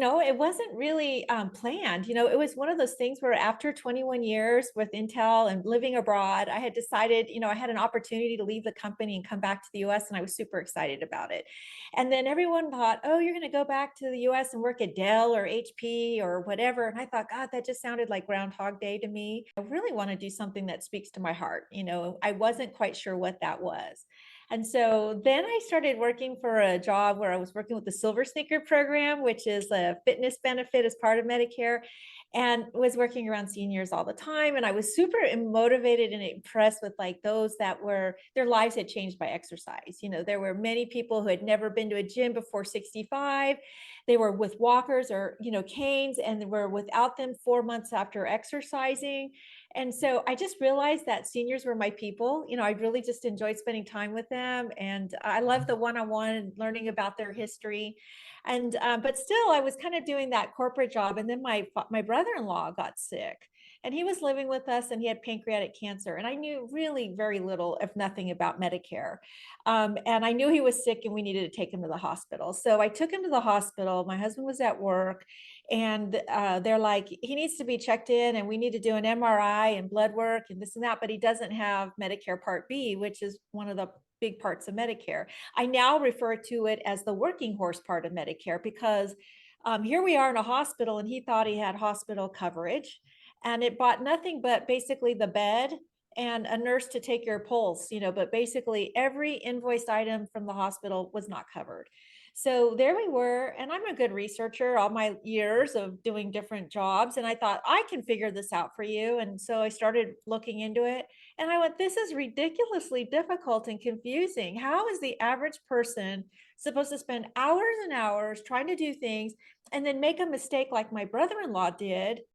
No, it wasn't really planned. It was one of those things where after 21 years with Intel and living abroad, I had decided, I had an opportunity to leave the company and come back to the US, and I was super excited about it. And then everyone thought, oh, you're going to go back to the US and work at Dell or HP or whatever. And I thought, God, that just sounded like Groundhog Day to me. I really want to do something that speaks to my heart. I wasn't quite sure what that was. And so then I started working for a job where I was working with the Silver Sneaker program, which is a fitness benefit as part of Medicare, and was working around seniors all the time. And I was super motivated and impressed with like those that were their lives had changed by exercise. There were many people who had never been to a gym before 65. They were with walkers or, canes, and were without them 4 months after exercising. And so I just realized that seniors were my people. I really just enjoyed spending time with them. And I love the one-on-one and learning about their history. And but still I was kind of doing that corporate job. And then my brother-in-law got sick, and he was living with us, and he had pancreatic cancer. And I knew really very little, if nothing, about Medicare. And I knew he was sick and we needed to take him to the hospital. So I took him to the hospital. My husband was at work, and they're like, he needs to be checked in, and we need to do an MRI and blood work and this and that, but he doesn't have Medicare Part B, which is one of the big parts of Medicare. I now refer to it as the working horse part of Medicare, because here we are in a hospital, and he thought he had hospital coverage, and it bought nothing but basically the bed and a nurse to take your pulse, but basically every invoiced item from the hospital was not covered. So there we were, and I'm a good researcher, all my years of doing different jobs, and I thought I can figure this out for you. And so I started looking into it, and I went, this is ridiculously difficult and confusing. How is the average person supposed to spend hours and hours trying to do things and then make a mistake like my brother-in-law did